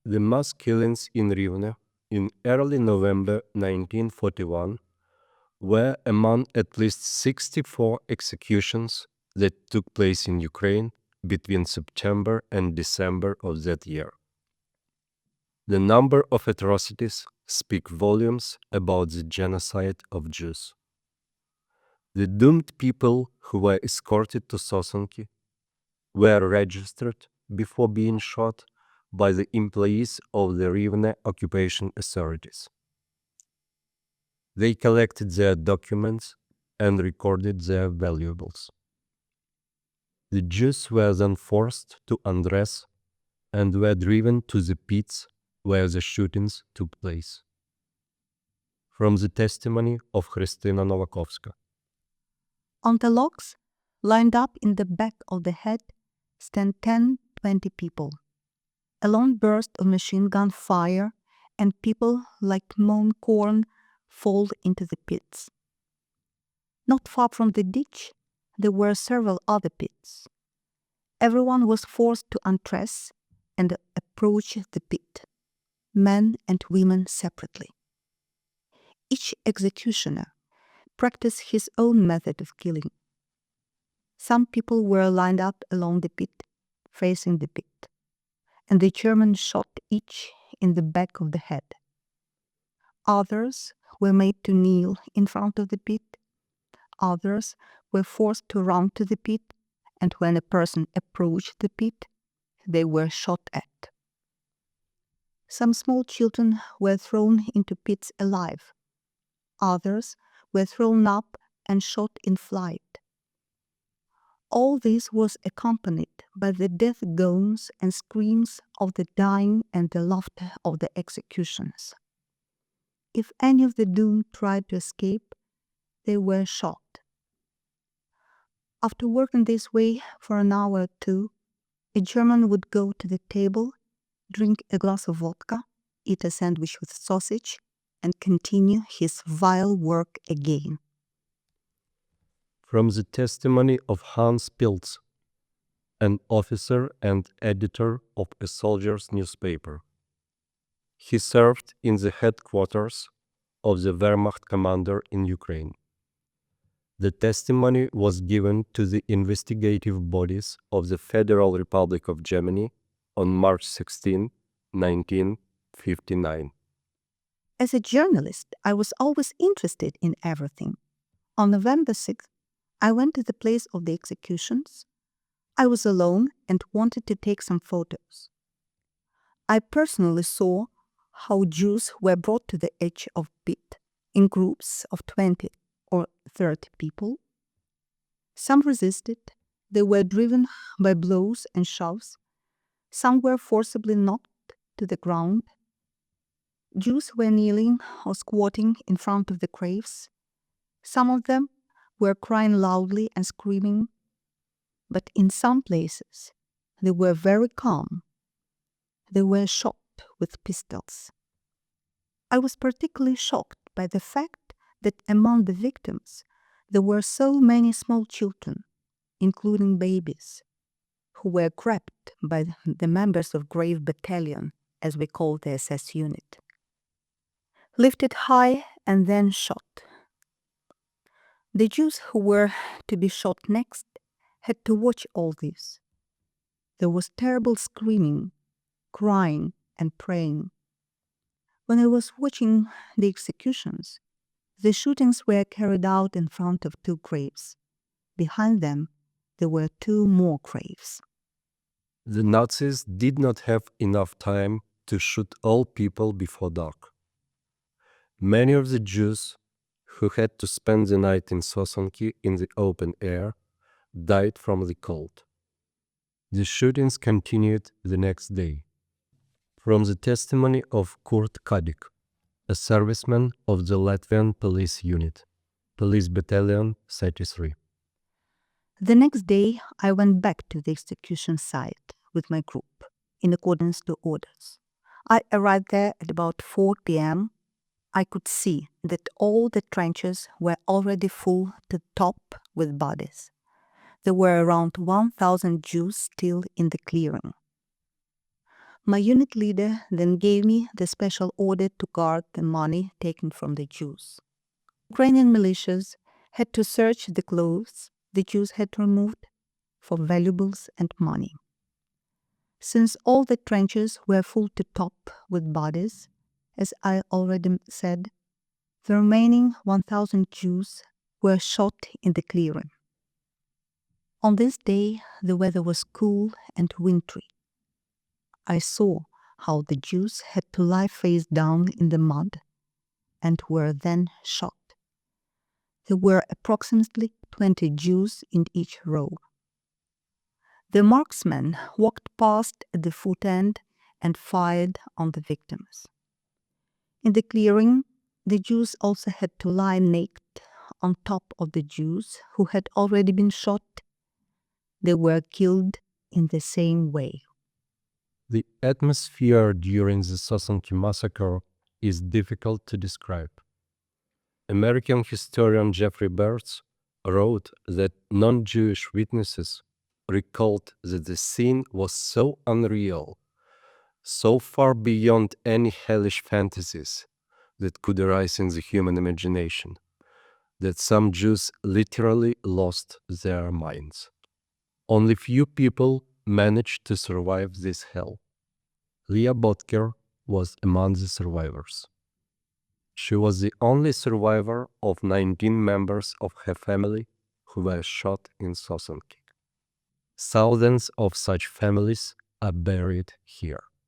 The mass killings in Rivne in early November 1941 were among at least 64 executions that took place in Ukraine between September and December of that year. The number of atrocities speak volumes about the genocide of Jews. The doomed people who were escorted to Sosonky were registered before being shot by the employees of the Rivne occupation authorities. They collected their documents and recorded their valuables. The Jews were then forced to undress and were driven to the pits where the shootings took place. From the testimony of Christina Nowakovska. On the logs, lined up in the back of the head, stand 10-20 people. A long burst of machine gun fire, and people like mown corn fall into the pits. Not far from the ditch, there were several other pits. Everyone was forced to undress and approach the pit, men and women separately. Each executioner practiced his own method of killing. Some people were lined up along the pit, facing the pit, and the German shot each in the back of the head. Others were made to kneel in front of the pit. Others were forced to run to the pit, and when a person approached the pit, they were shot at. Some small children were thrown into pits alive. Others were thrown up and shot in flight. All this was accompanied by the death groans and screams of the dying and the laughter of the executioners. If any of the doomed tried to escape, they were shot. After working this way for an hour or two, a German would go to the table, drink a glass of vodka, eat a sandwich with sausage, and continue his vile work again. From the testimony of Hans Pilz, an officer and editor of a soldier's newspaper. He served in the headquarters of the Wehrmacht commander in Ukraine. The testimony was given to the investigative bodies of the Federal Republic of Germany on March 16, 1959. As a journalist, I was always interested in everything. On November 6th, I went to the place of the executions. I was alone and wanted to take some photos. I personally saw how Jews were brought to the edge of pit in groups of 20 or 30 people. Some resisted. They were driven by blows and shoves. Some were forcibly knocked to the ground. Jews were kneeling or squatting in front of the graves. Some of them were crying loudly and screaming, but in some places they were very calm. They were shot with pistols. I was particularly shocked by the fact that among the victims there were so many small children, including babies, who were grabbed by the members of Grave Battalion, as we call the SS unit, lifted high and then shot. The Jews who were to be shot next had to watch all this. There was terrible screaming, crying, and praying. When I was watching the executions, the shootings were carried out in front of two graves. Behind them, there were two more graves. The Nazis did not have enough time to shoot all people before dark. Many of the Jews who had to spend the night in Sosonky in the open air died from the cold. The shootings continued the next day. From the testimony of Kurt Kadik, a serviceman of the Latvian police unit, Police Battalion 33. The next day, I went back to the execution site with my group, in accordance to orders. I arrived there at about 4 p.m. I could see that all the trenches were already full to the top with bodies. There were around 1,000 Jews still in the clearing. My unit leader then gave me the special order to guard the money taken from the Jews. Ukrainian militias had to search the clothes the Jews had removed for valuables and money. Since all the trenches were full to top with bodies, as I already said, the remaining 1,000 Jews were shot in the clearing. On this day, the weather was cool and wintry. I saw how the Jews had to lie face down in the mud and were then shot. There were approximately 20 Jews in each row. The marksmen walked past at the foot end and fired on the victims. In the clearing, the Jews also had to lie naked on top of the Jews who had already been shot. They were killed in the same way. The atmosphere during the Sosonky massacre is difficult to describe. American historian Jeffrey Bertz wrote that non-Jewish witnesses recalled that the scene was so unreal, so far beyond any hellish fantasies that could arise in the human imagination, that some Jews literally lost their minds. Only few people managed to survive this hell. Leah Bodkier was among the survivors. She was the only survivor of 19 members of her family who were shot in Sosonky. Thousands of such families are buried here.